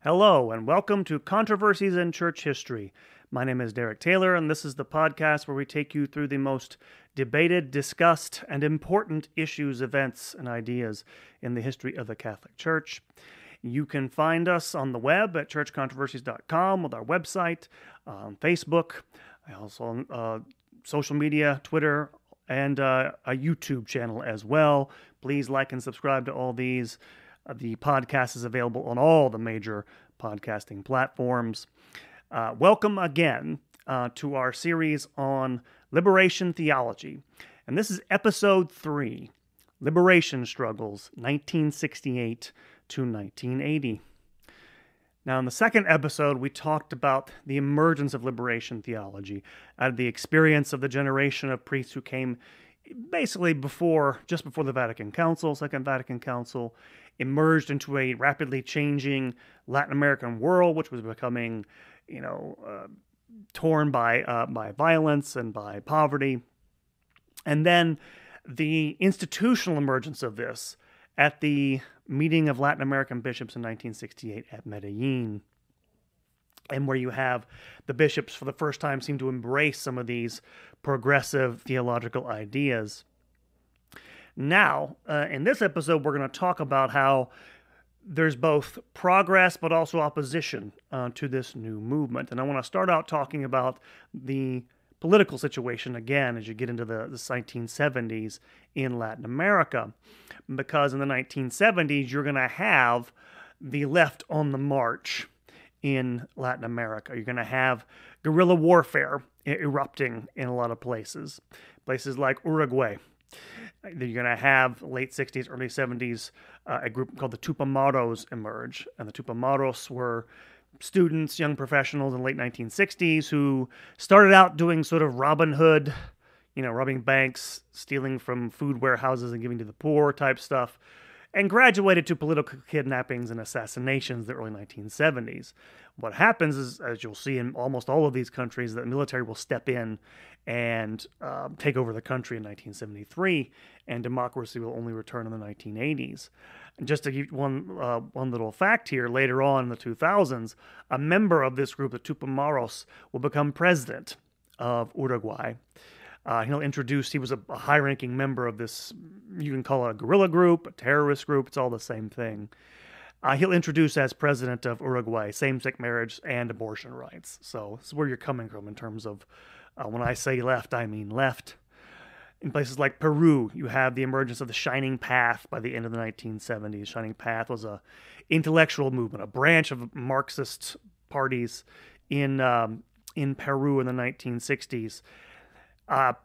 Hello, and welcome to Controversies in Church History. My name is Derek Taylor, and this is the podcast where we take you through the most debated, discussed, and important issues, events, and ideas in the history of the Catholic Church. You can find us on the web at churchcontroversies.com with our website, on Facebook, also on social media, Twitter, and a YouTube channel as well. Please like and subscribe to all these. The podcast is available on all the major podcasting platforms. Welcome again to our series on liberation theology. And this is episode 3, Liberation Struggles, 1968 to 1980. Now, in the second episode, we talked about the emergence of liberation theology out of the experience of the generation of priests who came basically just before the Vatican Council, Second Vatican Council, emerged into a rapidly changing Latin American world, which was becoming, torn by violence and by poverty. And then the institutional emergence of this at the meeting of Latin American bishops in 1968 at Medellin, and where you have the bishops for the first time seem to embrace some of these progressive theological ideas. Now, in this episode, we're going to talk about how there's both progress but also opposition to this new movement. And I want to start out talking about the political situation again as you get into the 1970s in Latin America. Because in the 1970s, you're going to have the left on the march in Latin America. You're going to have guerrilla warfare erupting in a lot of places. Places like Uruguay. You're going to have late 60s, early 70s, a group called the Tupamaros emerge. And the Tupamaros were students, young professionals in the late 1960s who started out doing sort of Robin Hood, robbing banks, stealing from food warehouses and giving to the poor type stuff, and graduated to political kidnappings and assassinations in the early 1970s. What happens is, as you'll see in almost all of these countries, the military will step in and take over the country in 1973, and democracy will only return in the 1980s. And just to give one little fact here, later on in the 2000s, a member of this group, the Tupamaros, will become president of Uruguay. He was a high-ranking member of this, you can call it a guerrilla group, a terrorist group, it's all the same thing. He'll introduce as president of Uruguay same-sex marriage and abortion rights. So this is where you're coming from in terms of, when I say left, I mean left. In places like Peru, you have the emergence of the Shining Path by the end of the 1970s. Shining Path was a intellectual movement, a branch of Marxist parties in Peru in the 1960s.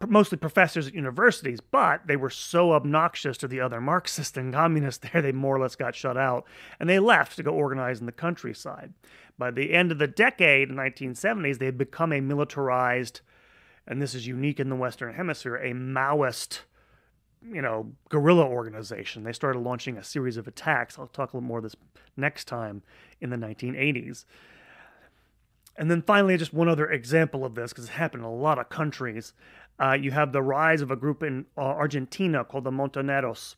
Mostly professors at universities, but they were so obnoxious to the other Marxists and communists there, they more or less got shut out, and they left to go organize in the countryside. By the end of the decade, in the 1970s, they had become a militarized, and this is unique in the Western Hemisphere, a Maoist, guerrilla organization. They started launching a series of attacks. I'll talk a little more of this next time in the 1980s. And then finally, just one other example of this, because it happened in a lot of countries. You have the rise of a group in Argentina called the Montoneros.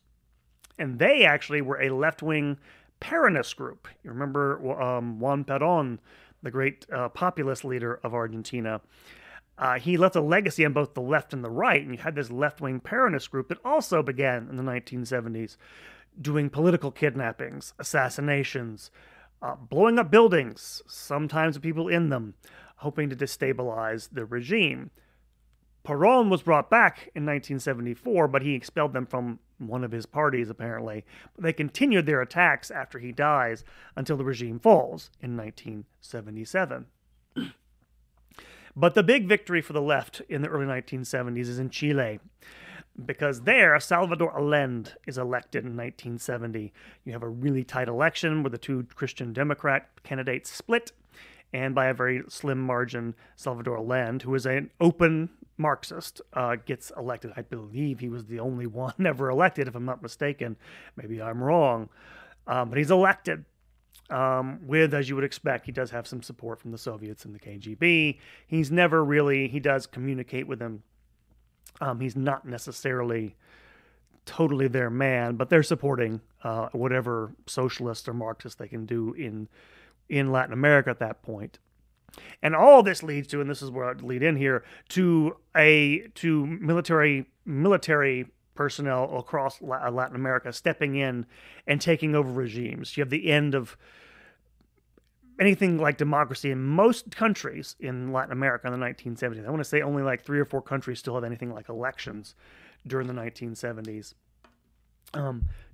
And they actually were a left-wing Peronist group. You remember Juan Perón, the great populist leader of Argentina. He left a legacy on both the left and the right. And you had this left-wing Peronist group that also began in the 1970s doing political kidnappings, assassinations, blowing up buildings, sometimes with people in them, hoping to destabilize the regime. Perón was brought back in 1974, but he expelled them from one of his parties, apparently. But they continued their attacks after he dies until the regime falls in 1977. But the big victory for the left in the early 1970s is in Chile, because there, Salvador Allende is elected in 1970. You have a really tight election where the two Christian Democrat candidates split, and by a very slim margin, Salvador Allende, who is an open Marxist, gets elected. I believe he was the only one ever elected, if I'm not mistaken. Maybe I'm wrong. But he's elected with, as you would expect, he does have some support from the Soviets and the KGB. He does communicate with them. He's not necessarily totally their man, but they're supporting whatever socialist or Marxist they can do in in Latin America at that point. And all this leads to, and this is where I'd lead in here, to military personnel across Latin America stepping in and taking over regimes. You have the end of anything like democracy in most countries in Latin America in the 1970s. I want to say only like 3 or 4 countries still have anything like elections during the 1970s.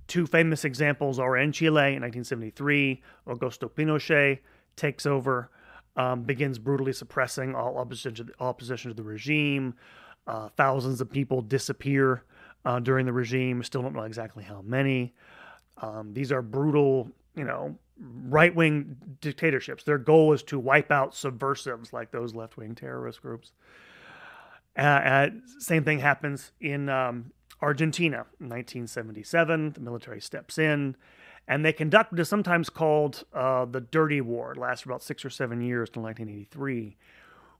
2 famous examples are in Chile in 1973. Augusto Pinochet takes over, begins brutally suppressing all opposition to the regime. Thousands of people disappear during the regime. Still don't know exactly how many. These are brutal, right-wing dictatorships. Their goal is to wipe out subversives like those left-wing terrorist groups. Same thing happens in Argentina in 1977. The military steps in, and they conduct what is sometimes called the Dirty War. It lasts for about 6 or 7 years till 1983,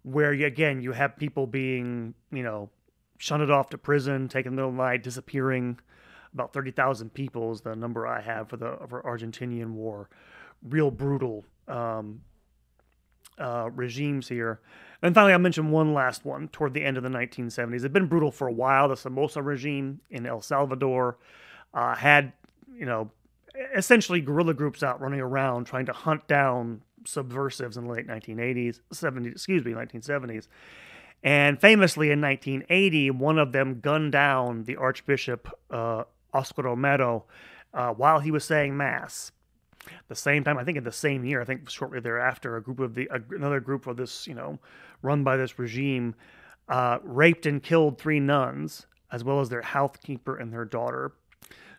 where, you have people being, shunted off to prison, taken in the middle of the night, disappearing. About 30,000 people is the number I have for Argentinian war. Real brutal regimes here. And finally, I'll mention one last one toward the end of the 1970s. It had been brutal for a while. The Somoza regime in El Salvador had, essentially guerrilla groups out running around trying to hunt down subversives in the late 1970s. And famously in 1980, one of them gunned down the Archbishop Oscar Romero while he was saying Mass. The same time, I think in the same year, I think shortly thereafter, another group of this, run by this regime, raped and killed 3 nuns, as well as their housekeeper and their daughter.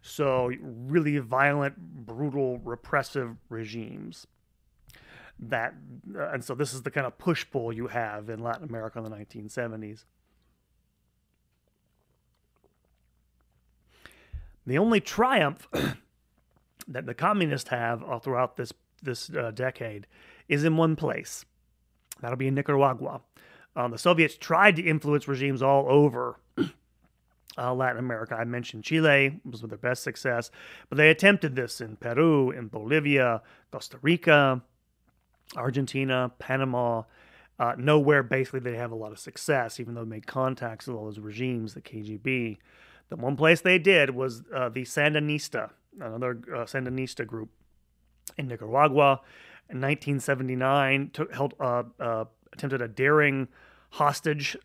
So really violent, brutal, repressive regimes. And so this is the kind of push-pull you have in Latin America in the 1970s. The only triumph that the communists have all throughout this decade is in one place. That'll be in Nicaragua. The Soviets tried to influence regimes all over Latin America. I mentioned Chile was with their best success, but they attempted this in Peru, in Bolivia, Costa Rica, Argentina, Panama. Nowhere basically they have a lot of success, even though they made contacts with all those regimes, the KGB. The one place they did was the Sandinista, another Sandinista group in Nicaragua. In 1979, attempted a daring hostage,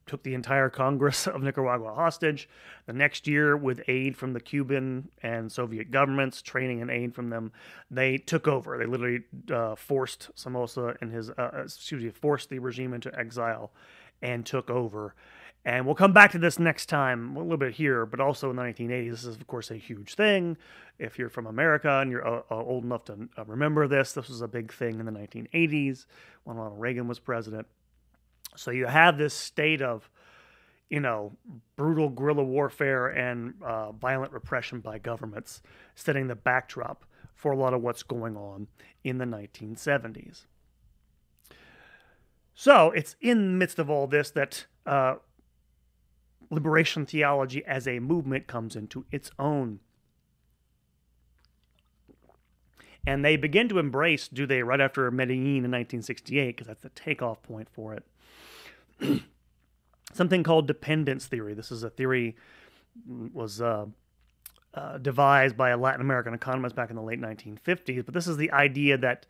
took the entire Congress of Nicaragua hostage. The next year, with aid from the Cuban and Soviet governments, training and aid from them, they took over. They literally forced Somoza and forced the regime into exile and took over. And we'll come back to this next time, a little bit here, but also in the 1980s. This is, of course, a huge thing. If you're from America and you're old enough to remember this was a big thing in the 1980s when Ronald Reagan was president. So you have this state of, brutal guerrilla warfare and violent repression by governments setting the backdrop for a lot of what's going on in the 1970s. So it's in the midst of all this that liberation theology as a movement comes into its own. And they begin to embrace, right after Medellin in 1968, because that's the takeoff point for it, something called dependence theory. This is a theory was devised by a Latin American economist back in the late 1950s, but this is the idea that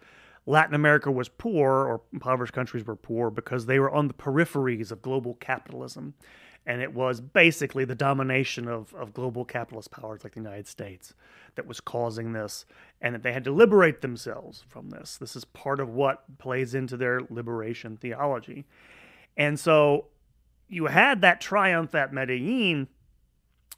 Latin America was poor, or impoverished countries were poor, because they were on the peripheries of global capitalism. And it was basically the domination of global capitalist powers like the United States that was causing this, and that they had to liberate themselves from this. This is part of what plays into their liberation theology. And so you had that triumph at Medellin.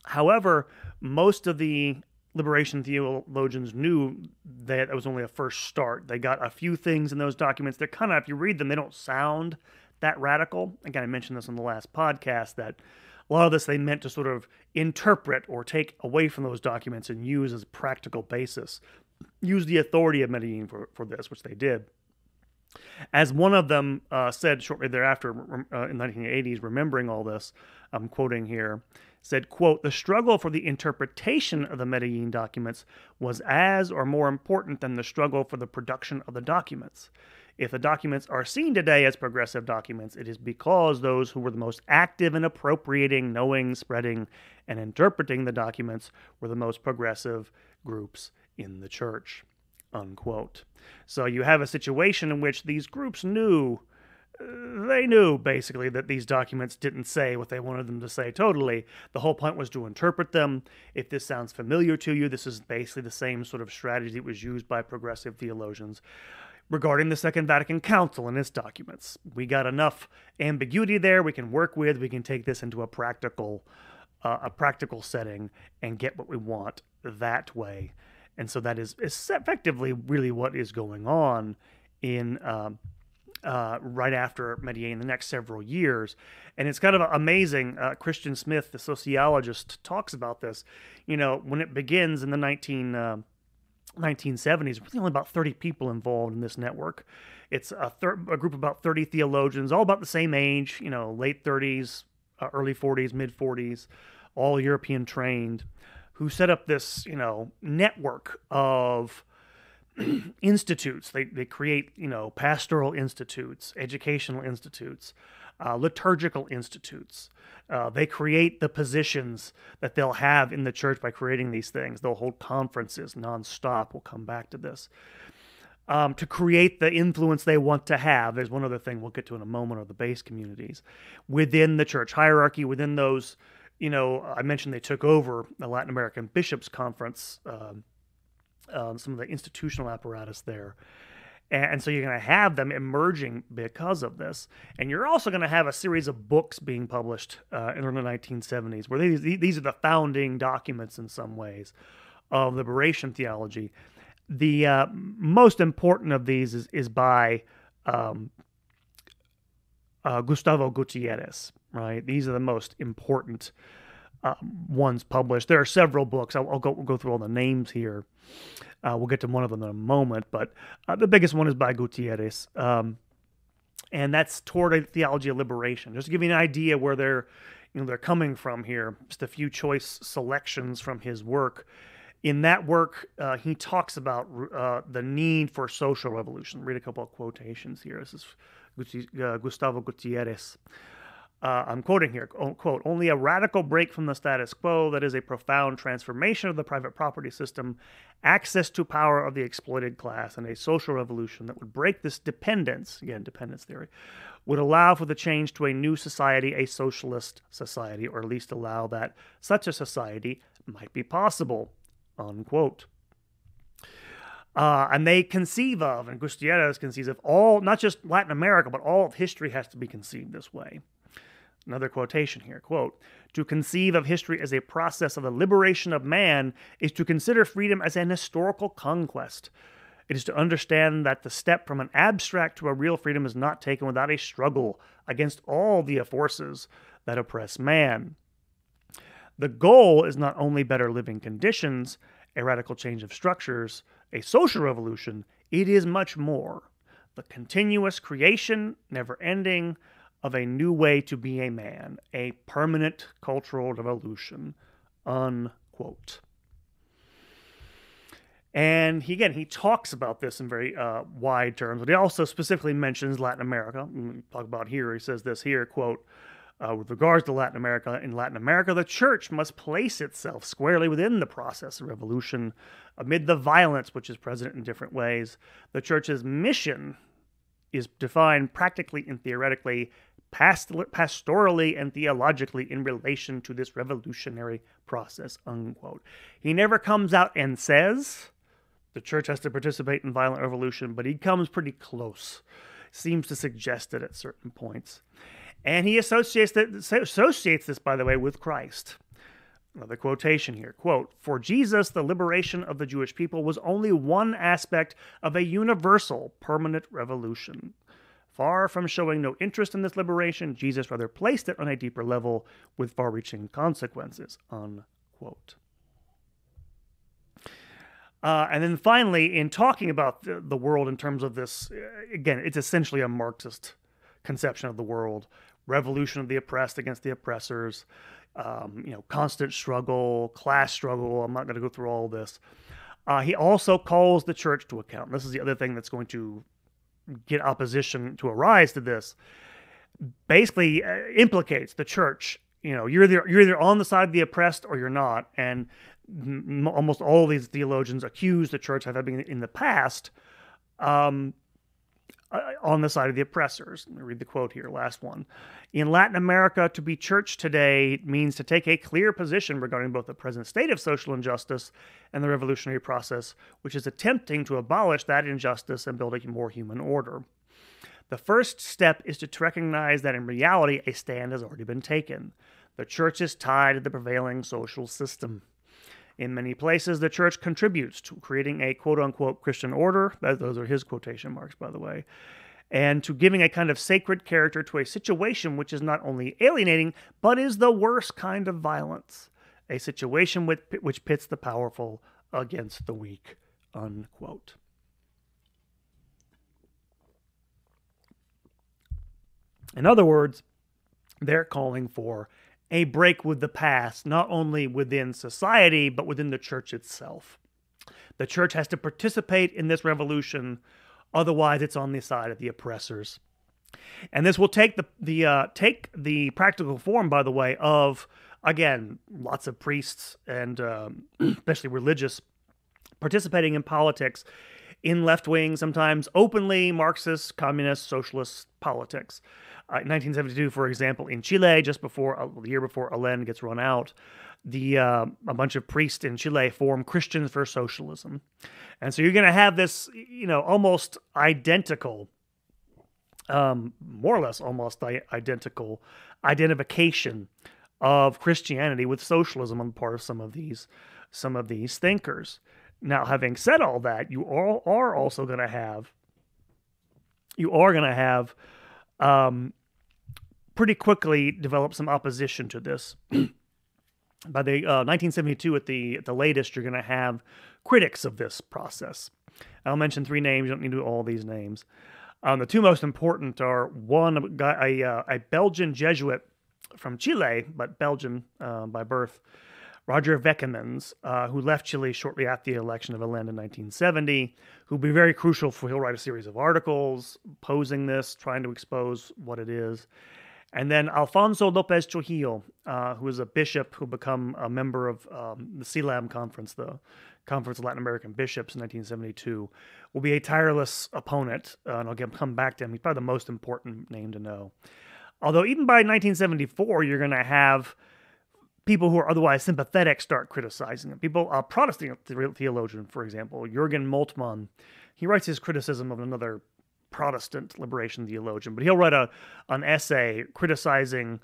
However, most of the liberation theologians knew that it was only a first start. They got a few things in those documents that kind of, if you read them, they don't sound that radical. Again, I mentioned this on the last podcast, that a lot of this they meant to sort of interpret or take away from those documents and use as a practical basis. Use the authority of Medellin for this, which they did. As one of them said shortly thereafter in the 1980s, remembering all this, I'm quoting here, said, quote, "The struggle for the interpretation of the Medellin documents was as or more important than the struggle for the production of the documents. If the documents are seen today as progressive documents, it is because those who were the most active in appropriating, knowing, spreading, and interpreting the documents were the most progressive groups in the church," unquote. So you have a situation in which these groups knew basically that these documents didn't say what they wanted them to say totally. The whole point was to interpret them. If this sounds familiar to you, this is basically the same sort of strategy that was used by progressive theologians regarding the Second Vatican Council and its documents. We got enough ambiguity there we can work with. We can take this into a practical setting and get what we want that way. And so that is effectively really what is going on in right after Medellin, the next several years. And it's kind of amazing. Christian Smith, the sociologist, talks about this. You know, when it begins in the 1970s, really only about 30 people involved in this network. It's a group of about 30 theologians, all about the same age, you know, late 30s, early 40s, mid 40s, all European trained, who set up this, you know, network of institutes. They create, you know, pastoral institutes, educational institutes, liturgical institutes. They create the positions that they'll have in the church by creating these things. They'll hold conferences nonstop. We'll come back to this. To create the influence they want to have. There's one other thing we'll get to in a moment, are the base communities within the church hierarchy, within those, you know, I mentioned they took over the Latin American Bishops' Conference, some of the institutional apparatus there. And so you're going to have them emerging because of this. And you're also going to have a series of books being published in the 1970s, where these are the founding documents in some ways of liberation theology. The most important of these is by Gustavo Gutierrez, right? These are the most important ones published. There are several books. We'll go through all the names here. We'll get to one of them in a moment, but the biggest one is by Gutierrez, and that's Toward a Theology of Liberation. Just to give you an idea where they're coming from here. Just a few choice selections from his work. In that work, he talks about the need for social revolution. Read a couple of quotations here. This is Gustavo Gutierrez. I'm quoting here, quote, "Only a radical break from the status quo, that is a profound transformation of the private property system, access to power of the exploited class, and a social revolution that would break this dependence," again, dependence theory, "would allow for the change to a new society, a socialist society, or at least allow that such a society might be possible," unquote. And they conceive of, and Gutierrez conceives of, all, not just Latin America, but all of history has to be conceived this way. Another quotation here, quote, "To conceive of history as a process of the liberation of man is to consider freedom as an historical conquest. It is to understand that the step from an abstract to a real freedom is not taken without a struggle against all the forces that oppress man. The goal is not only better living conditions, a radical change of structures, a social revolution, it is much more. The continuous creation, never ending, of a new way to be a man, a permanent cultural revolution," unquote. And he talks about this in very wide terms, but he also specifically mentions Latin America. We talk about here, he says this here, quote, "With regards to Latin America, in Latin America, the church must place itself squarely within the process of revolution, amid the violence which is present in different ways. The church's mission is defined practically and theoretically, pastorally and theologically in relation to this revolutionary process," unquote. He never comes out and says the church has to participate in violent revolution, but he comes pretty close. Seems to suggest it at certain points. And he associates this, by the way, with Christ. Another quotation here, quote, "For Jesus, the liberation of the Jewish people was only one aspect of a universal, permanent revolution. Far from showing no interest in this liberation, Jesus rather placed it on a deeper level with far-reaching consequences," unquote. And then finally, in talking about the world in terms of this, again, it's essentially a Marxist conception of the world. Revolution of the oppressed against the oppressors. constant struggle, class struggle. I'm not going to go through all this. He also calls the church to account. This is the other thing that's going to get opposition to arise to this. Basically, implicates the church. You're either on the side of the oppressed or you're not. And almost all of these theologians accuse the church of having in the past on the side of the oppressors. Let me read the quote here, last one. In Latin America, to be church today means to take a clear position regarding both the present state of social injustice and the revolutionary process, which is attempting to abolish that injustice and build a more human order. The first step is to recognize that in reality, a stand has already been taken. The church is tied to the prevailing social system. In many places, the church contributes to creating a quote-unquote Christian order, those are his quotation marks, by the way, and to giving a kind of sacred character to a situation which is not only alienating, but is the worst kind of violence, a situation which pits the powerful against the weak, unquote. In other words, they're calling for a break with the past, not only within society, but within the church itself. The church has to participate in this revolution, otherwise it's on the side of the oppressors. And this will take the practical form, by the way, of, again, lots of priests and especially religious participating in politics in left-wing, sometimes openly Marxist, communist, socialist politics. In 1972, for example, in Chile, just before the year before Allende gets run out, a bunch of priests in Chile form Christians for Socialism, and so you're going to have this, almost identical, more or less almost identical identification of Christianity with socialism on the part of some of these thinkers. Now, having said all that, you are also going to have pretty quickly develop some opposition to this. By the 1972, at the latest, you're going to have critics of this process. I'll mention 3 names. You don't need to do all these names. The 2 most important are one, a Belgian Jesuit from Chile, but Belgian by birth, Roger Vekemans, who left Chile shortly after the election of Allende in 1970, who will be very crucial for, he'll write a series of articles opposing this, trying to expose what it is. And then Alfonso López Trujillo, who is a bishop who became a member of the CELAM conference, the Conference of Latin American Bishops in 1972, will be a tireless opponent, and I'll come back to him. He's probably the most important name to know. Although even by 1974, you're going to have people who are otherwise sympathetic start criticizing him. A Protestant theologian, for example, Jürgen Moltmann, he writes his criticism of another Protestant liberation theologian, but he'll write an essay criticizing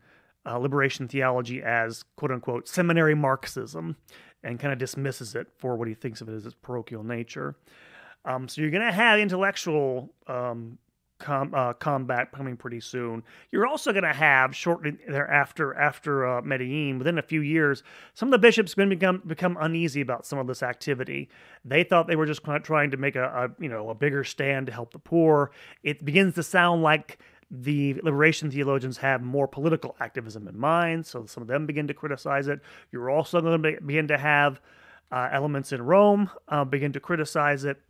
liberation theology as, quote-unquote, seminary Marxism, and kind of dismisses it for what he thinks of it as its parochial nature. So you're going to have intellectual combat coming pretty soon. You're also going to have, shortly thereafter, after Medellin, within a few years, some of the bishops are going to become uneasy about some of this activity. They thought they were just trying to make a bigger stand to help the poor. It begins to sound like the liberation theologians have more political activism in mind, so some of them begin to criticize it. You're also going to begin to have elements in Rome begin to criticize it.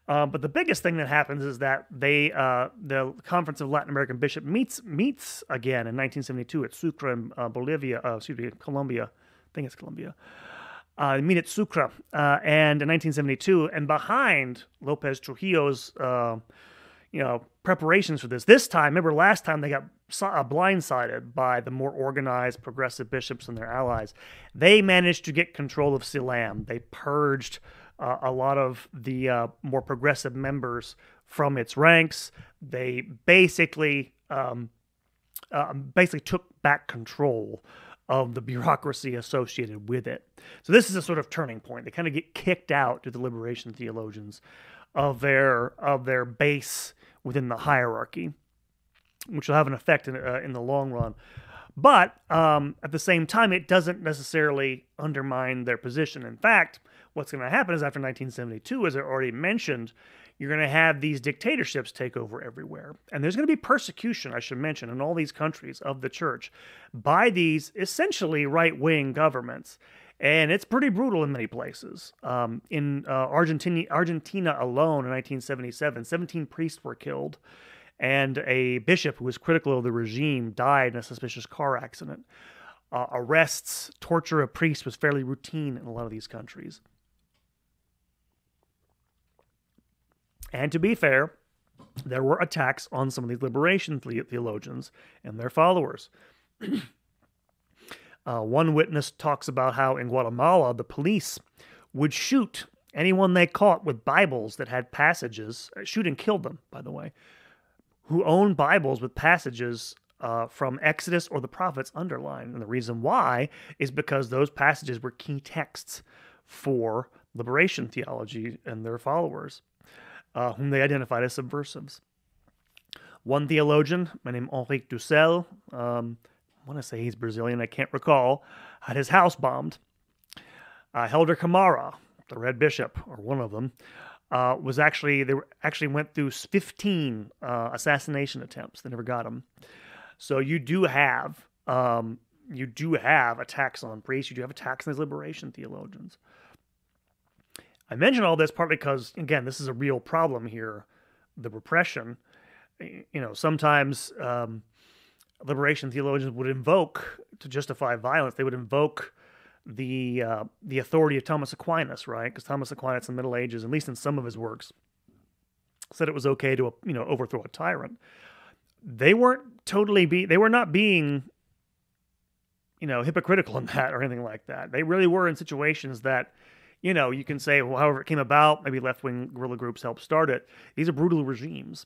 But the biggest thing that happens is that the Conference of Latin American Bishops meets again in 1972 at Sucre in Colombia. I think it's Colombia. They meet at Sucre, and in 1972, and behind López Trujillo's preparations for this. This time, remember last time they got blindsided by the more organized progressive bishops and their allies. They managed to get control of CELAM. They purged a lot of the more progressive members from its ranks. They basically took back control of the bureaucracy associated with it. So this is a sort of turning point. They kind of get kicked out to the liberation theologians of their base within the hierarchy, which will have an effect in the long run. But at the same time, it doesn't necessarily undermine their position. In fact, what's going to happen is after 1972, as I already mentioned, you're going to have these dictatorships take over everywhere. And there's going to be persecution, I should mention, in all these countries of the church by these essentially right-wing governments. And it's pretty brutal in many places. In Argentina alone in 1977, 17 priests were killed, and a bishop who was critical of the regime died in a suspicious car accident. Arrests, torture of priests was fairly routine in a lot of these countries. And to be fair, there were attacks on some of these liberation theologians and their followers. One witness talks about how in Guatemala, the police would shoot anyone they caught with Bibles that had passages, shoot and kill them, by the way, who owned Bibles with passages from Exodus or the prophets underlined. And the reason why is because those passages were key texts for liberation theology and their followers, whom they identified as subversives. One theologian, my name Henrique Dussel, I want to say he's Brazilian, I can't recall, had his house bombed. Helder Camara, the Red Bishop, or one of them, went through 15 assassination attempts. They never got him. So you do have attacks on priests. You do have attacks on these liberation theologians. I mention all this partly because, again, this is a real problem here, the repression. Sometimes liberation theologians would invoke, to justify violence, they would invoke the authority of Thomas Aquinas, right? Because Thomas Aquinas in the Middle Ages, at least in some of his works, said it was okay to overthrow a tyrant. They were not being hypocritical in that or anything like that. They really were in situations that, you can say, well, however it came about, maybe left-wing guerrilla groups helped start it. These are brutal regimes.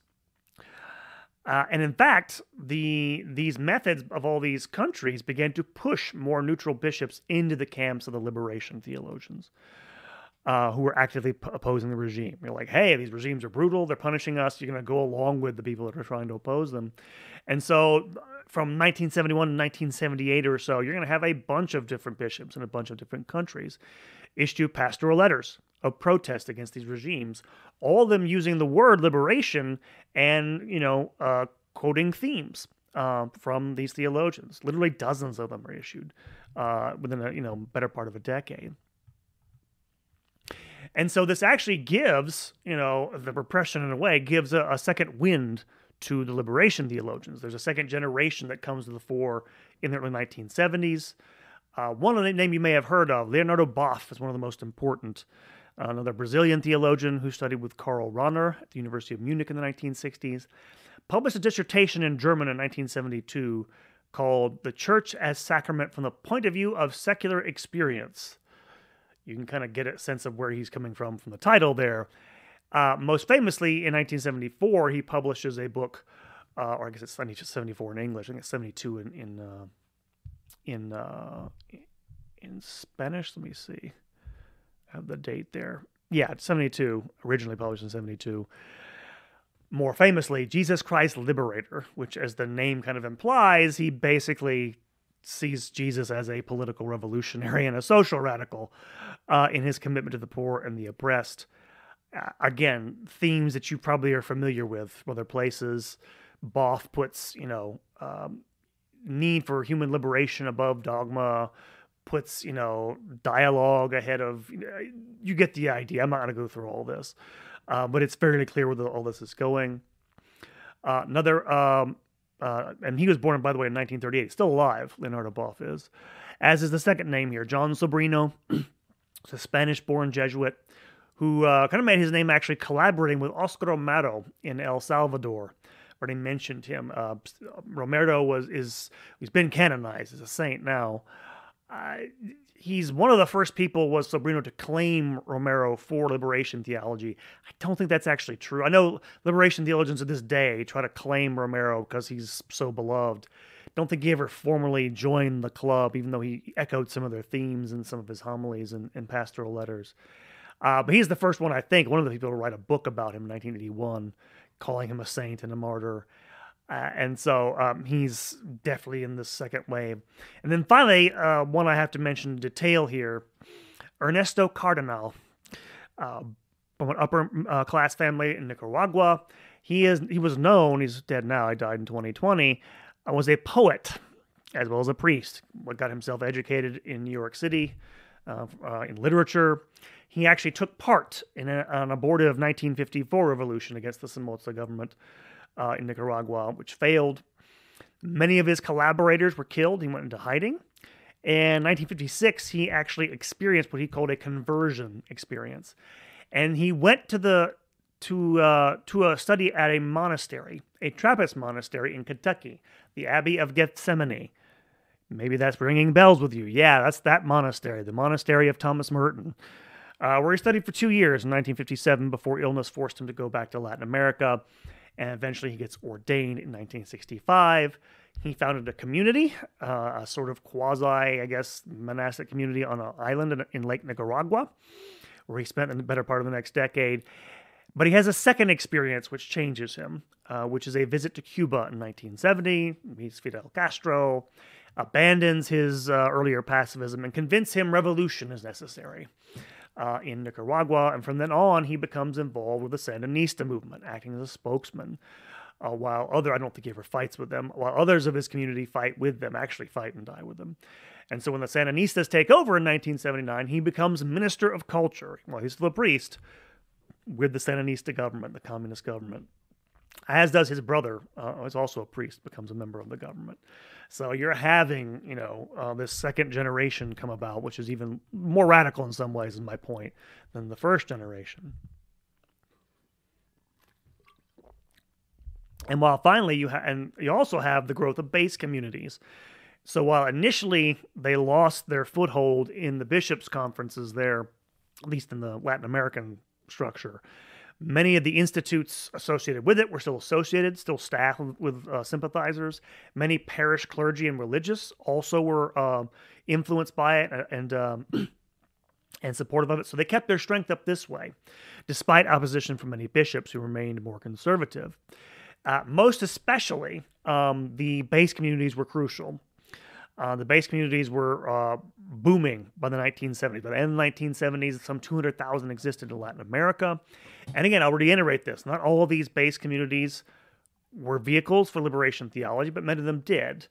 And in fact, these methods of all these countries began to push more neutral bishops into the camps of the liberation theologians who were actively opposing the regime. You're like, hey, these regimes are brutal. They're punishing us. You're going to go along with the people that are trying to oppose them. And so from 1971 to 1978 or so, you're going to have a bunch of different bishops in a bunch of different countries issue pastoral letters of protest against these regimes, all of them using the word liberation and, quoting themes from these theologians. Literally dozens of them are issued within a, better part of a decade. And so this actually gives, the repression in a way, gives a second wind to the liberation theologians. There's a second generation that comes to the fore in the early 1970s. One of the name you may have heard of, Leonardo Boff, is one of the most important. Another Brazilian theologian who studied with Karl Rahner at the University of Munich in the 1960s, published a dissertation in German in 1972 called The Church as Sacrament from the Point of View of Secular Experience. You can kind of get a sense of where he's coming from the title there. Most famously, in 1974, he publishes a book, or I guess it's 74 in English, I think it's 72 in Spanish. Let me see. I have the date there. Yeah, it's 72, originally published in 72. More famously, Jesus Christ Liberator, which, as the name kind of implies, he basically sees Jesus as a political revolutionary and a social radical in his commitment to the poor and the oppressed. Again, themes that you probably are familiar with from other places. Boff puts, need for human liberation above dogma, puts, dialogue ahead of, you get the idea. I'm not going to go through all this, but it's fairly clear where all this is going. And he was born, by the way, in 1938. Still alive, Leonardo Boff is. As is the second name here, John Sobrino, a Spanish-born Jesuit who kind of made his name actually collaborating with Oscar Romero in El Salvador. Already mentioned him. Romero he's been canonized as a saint now. He's one of the first people, was Sobrino, to claim Romero for liberation theology. I don't think that's actually true. I know liberation theologians of this day try to claim Romero because he's so beloved. Don't think he ever formally joined the club, even though he echoed some of their themes in some of his homilies and pastoral letters. But he's the first one, I think, one of the people to write a book about him in 1981, calling him a saint and a martyr. And so he's definitely in the second wave. And then finally, one I have to mention in detail here, Ernesto Cardenal. from an upper class family in Nicaragua. He was known, he's dead now, he died in 2020, was a poet as well as a priest. Got himself educated in New York City in literature. He actually took part in an abortive 1954 revolution against the Somoza government in Nicaragua, which failed. Many of his collaborators were killed. He went into hiding. In 1956, he actually experienced what he called a conversion experience, and he went to a study at a monastery, a Trappist monastery in Kentucky, the Abbey of Gethsemane. Maybe that's ringing bells with you. Yeah, that's that monastery, the monastery of Thomas Merton, where he studied for 2 years in 1957 before illness forced him to go back to Latin America. And eventually he gets ordained in 1965. He founded a community, a sort of quasi, I guess, monastic community on an island in Lake Nicaragua, where he spent the better part of the next decade. But he has a second experience which changes him, which is a visit to Cuba in 1970. Meets Fidel Castro, abandons his earlier pacifism, and convinces him revolution is necessary in Nicaragua. And from then on, he becomes involved with the Sandinista movement, acting as a spokesman. I don't think he ever fights with them, while others of his community fight with them, actually fight and die with them. And so when the Sandinistas take over in 1979, he becomes Minister of Culture. Well, he's still a priest with the Sandinista government, the communist government. As does his brother, who's also a priest, becomes a member of the government. So you're having, this second generation come about, which is even more radical in some ways, is my point, than the first generation. And while finally you also have the growth of base communities. So while initially they lost their foothold in the bishops' conferences there, at least in the Latin American structure, many of the institutes associated with it were still staffed with sympathizers. Many parish clergy and religious also were influenced by it and supportive of it. So they kept their strength up this way, despite opposition from many bishops who remained more conservative. Most especially, the base communities were crucial. The base communities were booming by the 1970s. By the end of the 1970s, some 200,000 existed in Latin America. And again, I'll reiterate this. Not all of these base communities were vehicles for liberation theology, but many of them did.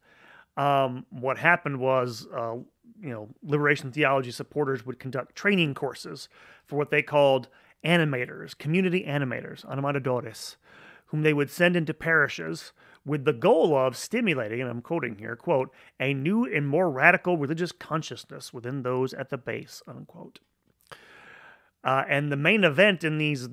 What happened was, liberation theology supporters would conduct training courses for what they called animators, community animators, animadores, whom they would send into parishes with the goal of stimulating, and I'm quoting here, quote, a new and more radical religious consciousness within those at the base, unquote. And the main event in these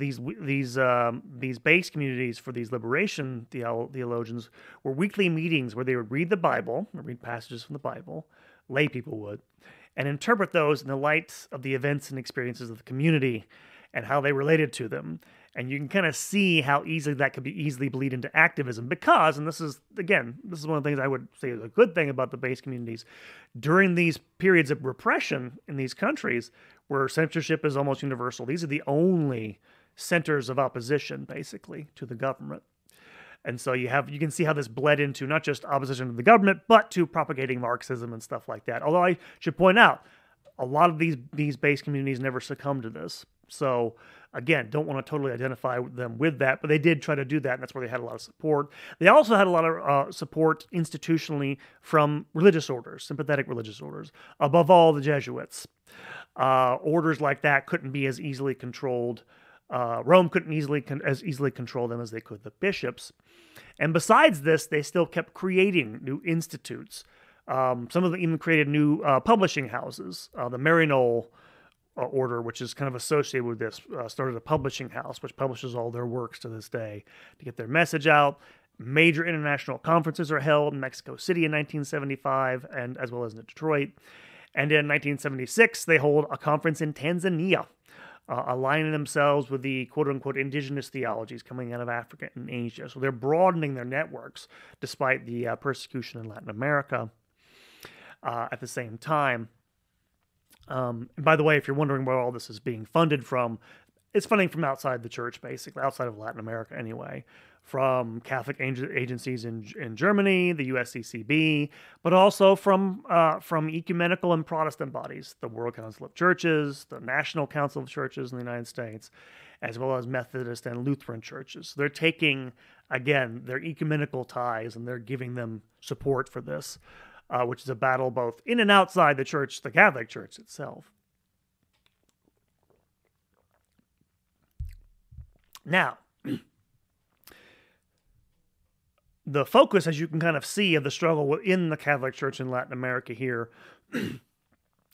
base communities for these liberation theologians were weekly meetings where they would read the Bible, or read passages from the Bible, lay people would, and interpret those in the light of the events and experiences of the community and how they related to them. And you can kind of see how easily that could be easily bleed into activism because, and this is one of the things I would say is a good thing about the base communities, during these periods of repression in these countries where censorship is almost universal, these are the only centers of opposition, basically, to the government. And so you can see how this bled into not just opposition to the government, but to propagating Marxism and stuff like that. Although I should point out, a lot of these base communities never succumbed to this. So again, don't want to totally identify them with that, but they did try to do that, and that's where they had a lot of support. They also had a lot of support institutionally from religious orders, sympathetic religious orders, above all the Jesuits. Orders like that couldn't be as easily controlled. Rome couldn't as easily control them as they could the bishops. And besides this, they still kept creating new institutes. Some of them even created new publishing houses. The Maryknoll order, which is kind of associated with this, started a publishing house which publishes all their works to this day to get their message out. Major international conferences are held in Mexico City in 1975, and as well as in Detroit. And in 1976, they hold a conference in Tanzania, aligning themselves with the quote-unquote indigenous theologies coming out of Africa and Asia. So they're broadening their networks despite the persecution in Latin America at the same time. And by the way, if you're wondering where all this is being funded from, it's funding from outside the church, basically, outside of Latin America anyway, from Catholic agencies in Germany, the USCCB, but also from ecumenical and Protestant bodies, the World Council of Churches, the National Council of Churches in the United States, as well as Methodist and Lutheran churches. They're taking, again, their ecumenical ties, and they're giving them support for this, which is a battle both in and outside the church, the Catholic Church itself. Now, the focus, as you can kind of see, of the struggle within the Catholic Church in Latin America here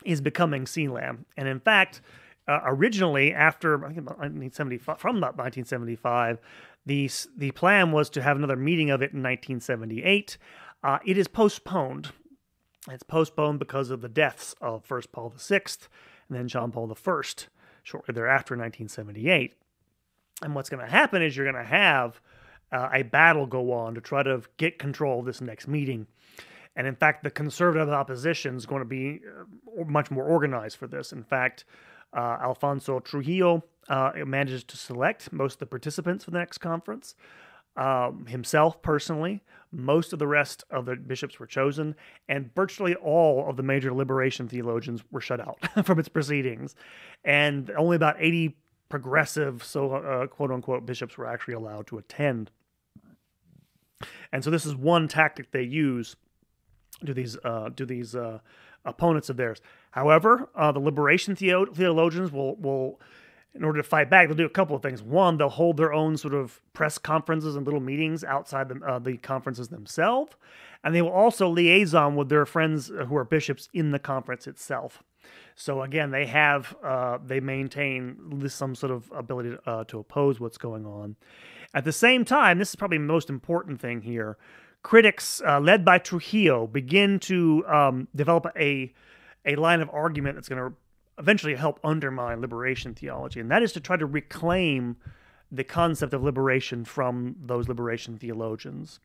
is becoming CELAM. And in fact, originally, after I think about 1975, from about 1975, the plan was to have another meeting of it in 1978. It is postponed. It's postponed because of the deaths of first Paul VI and then John Paul I shortly thereafter in 1978. And what's going to happen is you're going to have a battle go on to try to get control of this next meeting. And in fact, the conservative opposition is going to be much more organized for this. In fact, Alfonso Trujillo manages to select most of the participants for the next conference. Himself personally, most of the rest of the bishops were chosen, and virtually all of the major liberation theologians were shut out from its proceedings. And only about 80 progressive, quote-unquote, bishops were actually allowed to attend. And so this is one tactic they use to these opponents of theirs. However, the liberation theologians will, in order to fight back, they'll do a couple of things. One, they'll hold their own sort of press conferences and little meetings outside the conferences themselves. And they will also liaison with their friends who are bishops in the conference itself. So again, they maintain some sort of ability to oppose what's going on. At the same time, this is probably the most important thing here, critics led by Trujillo begin to develop a line of argument that's going to eventually help undermine liberation theology, and that is to try to reclaim the concept of liberation from those liberation theologians.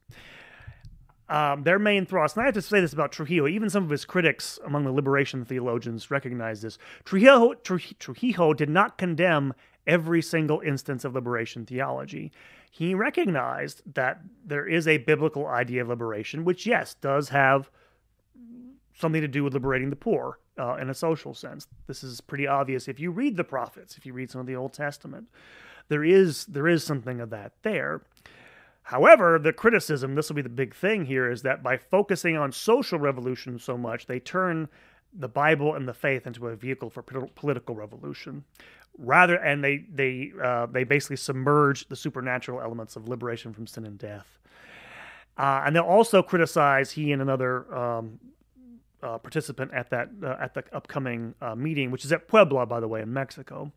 Their main thrust, and I have to say this about Trujillo, even some of his critics among the liberation theologians recognize this. Trujillo did not condemn every single instance of liberation theology. He recognized that there is a biblical idea of liberation, which, yes, does have something to do with liberating the poor in a social sense. This is pretty obvious if you read the prophets, if you read some of the Old Testament. There is something of that there. However, the criticism, this will be the big thing here, is that by focusing on social revolution so much, they turn the Bible and the faith into a vehicle for political revolution. And they basically submerge the supernatural elements of liberation from sin and death. And they'll also criticize, he and another participant at the upcoming meeting, which is at Puebla, by the way, in Mexico.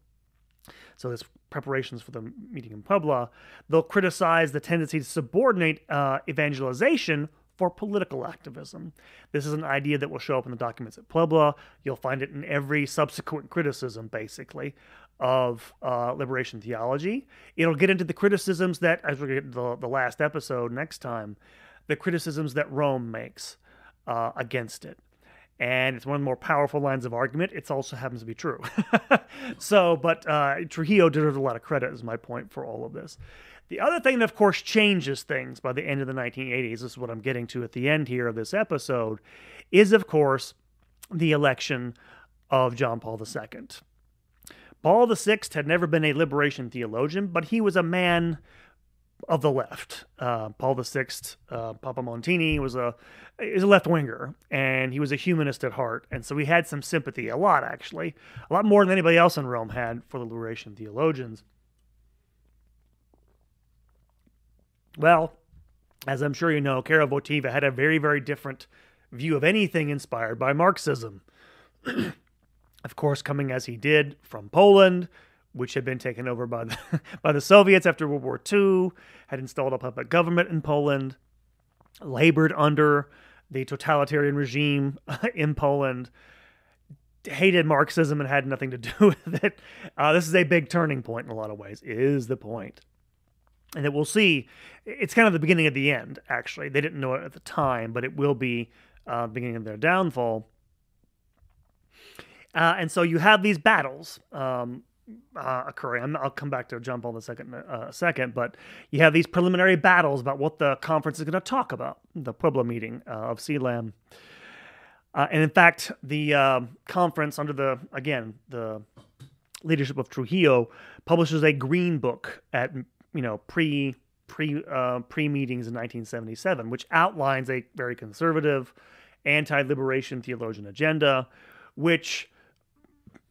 So there's preparations for the meeting in Puebla. They'll criticize the tendency to subordinate evangelization for political activism. This is an idea that will show up in the documents at Puebla. You'll find it in every subsequent criticism, basically, of liberation theology. It'll get into the criticisms that, as we get to the last episode next time, the criticisms that Rome makes against it. And it's one of the more powerful lines of argument. It also happens to be true. But Trujillo deserves a lot of credit, is my point for all of this. The other thing that, of course, changes things by the end of the 1980s, this is what I'm getting to at the end here of this episode, is, of course, the election of John Paul II. Paul VI had never been a liberation theologian, but he was a man of the left. Paul VI, Papa Montini, is a left-winger, and he was a humanist at heart, and so he had some sympathy, a lot actually, a lot more than anybody else in Rome had for the liberation theologians. Well, as I'm sure you know, Karol Wojtyła had a very, very different view of anything inspired by Marxism. Of course, coming as he did from Poland, which had been taken over by the Soviets after World War II, had installed a puppet government in Poland, labored under the totalitarian regime in Poland, hated Marxism and had nothing to do with it. This is a big turning point in a lot of ways, is the point. And that we'll see, it's kind of the beginning of the end, actually. They didn't know it at the time, but it will be the beginning of their downfall. And so you have these battles occurring. I'll come back to John Paul II in a second, but you have these preliminary battles about what the conference is going to talk about, the Puebla meeting of CELAM. And in fact, the conference under the leadership of Trujillo, publishes a green book at pre meetings in 1977, which outlines a very conservative, anti-liberation theologian agenda, which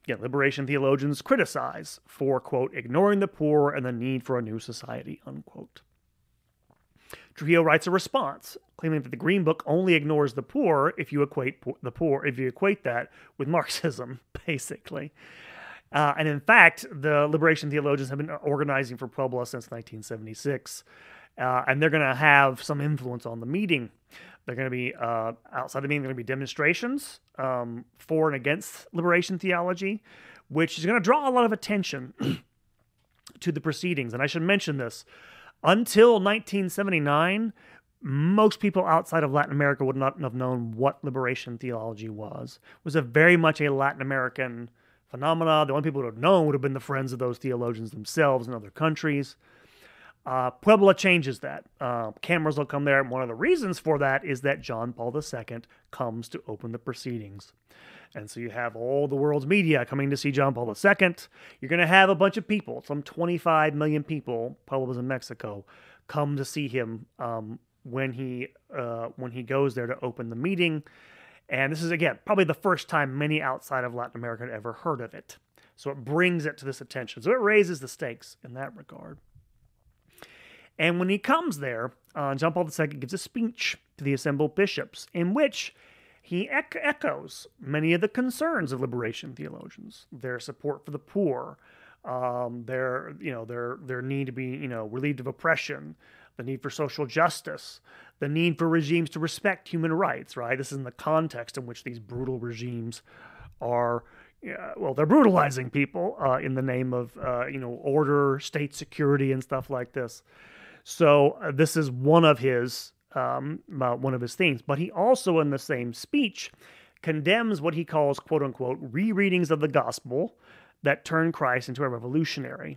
liberation theologians criticize for, quote, ignoring the poor and the need for a new society, unquote. Trujillo writes a response, claiming that the Green Book only ignores the poor if you equate that with Marxism, basically. And in fact, the liberation theologians have been organizing for Puebla since 1976, and they're going to have some influence on the meeting. They're going to be, outside the meeting, there are going to be demonstrations for and against liberation theology, which is going to draw a lot of attention to the proceedings. And I should mention this. Until 1979, most people outside of Latin America would not have known what liberation theology was. It was very much a Latin American phenomena. The only people who would have known would have been the friends of those theologians themselves in other countries. Puebla changes that. Cameras will come there, and one of the reasons for that is that John Paul II comes to open the proceedings. And so you have all the world's media coming to see John Paul II. You're going to have a bunch of people, some 25 million people, Puebla's in Mexico, come to see him when he goes there to open the meeting. And this is, again, probably the first time many outside of Latin America had ever heard of it. So it brings it to this attention. So it raises the stakes in that regard. And when he comes there, John Paul II gives a speech to the assembled bishops in which he echoes many of the concerns of liberation theologians, their support for the poor, their need to be, relieved of oppression, the need for social justice, the need for regimes to respect human rights, right? This is in the context in which these brutal regimes are, they're brutalizing people in the name of, order, state security, and stuff like this. So this is one of his themes. But he also, in the same speech, condemns what he calls, quote unquote, rereadings of the gospel that turn Christ into a revolutionary.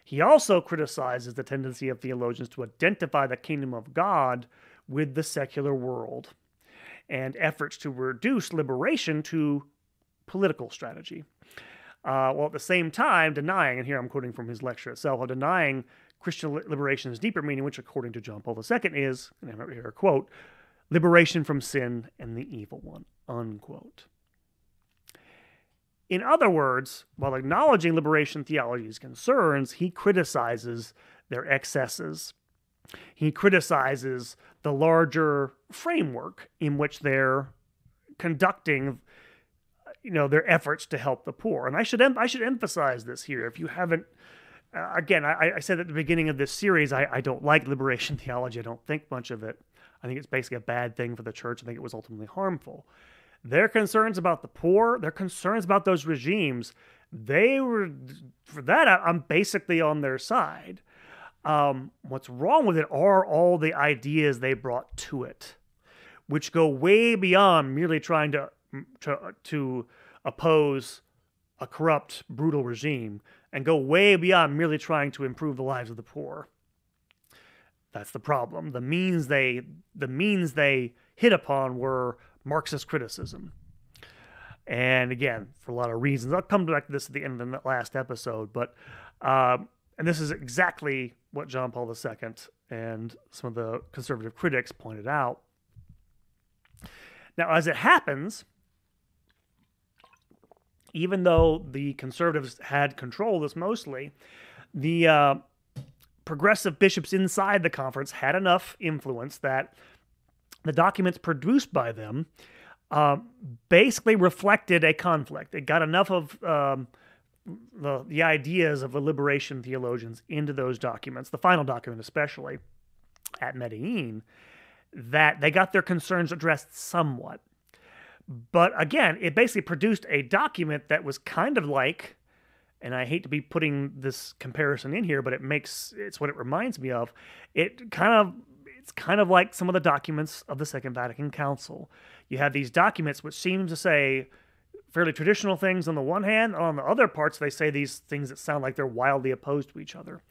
He also criticizes the tendency of theologians to identify the kingdom of God with the secular world and efforts to reduce liberation to political strategy. While at the same time denying, and here I'm quoting from his lecture itself, denying Christian liberation's deeper meaning, which according to John Paul II is, and I have here a quote, liberation from sin and the evil one, unquote. In other words, while acknowledging liberation theology's concerns, he criticizes their excesses. He criticizes the larger framework in which they're conducting, their efforts to help the poor. And I should emphasize this here. If you haven't, again, I said at the beginning of this series, I don't like liberation theology. I don't think much of it. I think it's basically a bad thing for the church. I think it was ultimately harmful. Their concerns about the poor, their concerns about those regimes, for that, I'm basically on their side. What's wrong with it are all the ideas they brought to it, which go way beyond merely trying to oppose a corrupt, brutal regime, and go way beyond merely trying to improve the lives of the poor. That's the problem. The means they hit upon were Marxist criticism. And again, for a lot of reasons, I'll come back to this at the end of the last episode, but and this is exactly what John Paul II and some of the conservative critics pointed out. Now, as it happens, even though the conservatives had control of this mostly, the progressive bishops inside the conference had enough influence that the documents produced by them basically reflected a conflict. It got enough of the ideas of the liberation theologians into those documents, the final document especially, at Medellin, that they got their concerns addressed somewhat. But again, it basically produced a document that was kind of like, and I hate to be putting this comparison in here, but it's what it reminds me of. It's kind of like some of the documents of the Second Vatican Council. You have these documents which seem to say fairly traditional things on the one hand, on the other parts they say these things that sound like they're wildly opposed to each other.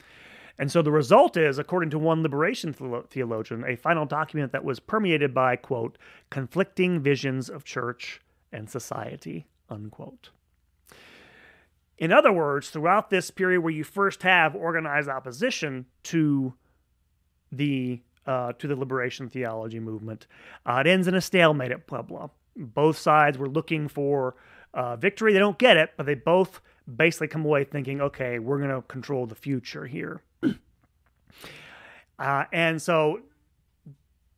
And so the result is, according to one liberation theologian, a final document that was permeated by, quote, conflicting visions of church and society, unquote. In other words, throughout this period where you first have organized opposition to the liberation theology movement, it ends in a stalemate at Puebla. Both sides were looking for victory. They don't get it, but they both basically come away thinking, okay, we're going to control the future here. And so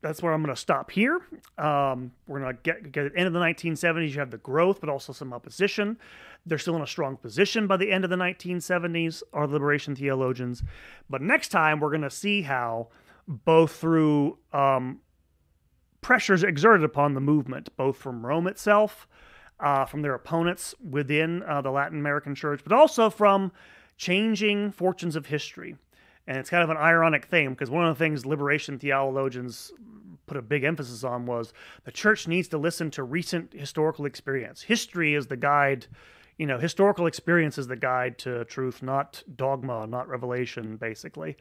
that's where I'm going to stop here. We're going to get at the end of the 1970s, you have the growth, but also some opposition. They're still in a strong position by the end of the 1970s, our liberation theologians. But next time, we're going to see how both through pressures exerted upon the movement, both from Rome itself, from their opponents within the Latin American church, but also from changing fortunes of history. And it's kind of an ironic thing, because one of the things liberation theologians put a big emphasis on was the church needs to listen to recent historical experience. History is the guide, historical experience is the guide to truth, not dogma, not revelation, basically.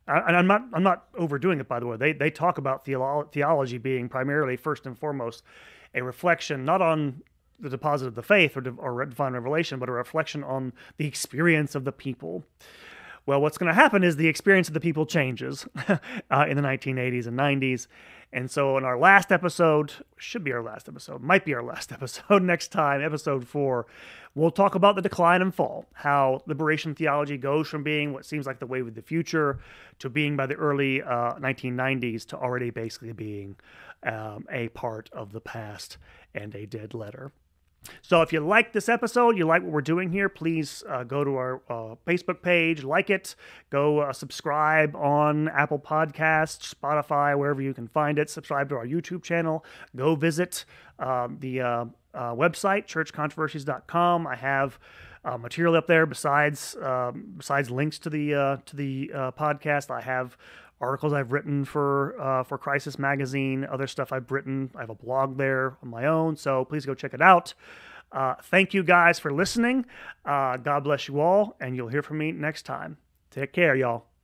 And I'm not overdoing it, by the way. They talk about theology being primarily, first and foremost, a reflection not on the deposit of the faith or divine revelation, but a reflection on the experience of the people. Well, what's going to happen is the experience of the people changes in the 1980s and 90s. And so in our last episode, should be our last episode, might be our last episode next time, episode 4, we'll talk about the decline and fall, how liberation theology goes from being what seems like the way of the future to being by the early 1990s to already basically being a part of the past and a dead letter. So if you like this episode, you like what we're doing here, please go to our Facebook page, like it, go subscribe on Apple Podcasts, Spotify, wherever you can find it, subscribe to our YouTube channel, go visit the website, churchcontroversies.com. I have material up there besides links to the podcast. I have articles I've written for Crisis Magazine, other stuff I've written. I have a blog there on my own, so please go check it out. Thank you guys for listening. God bless you all, and you'll hear from me next time. Take care, y'all.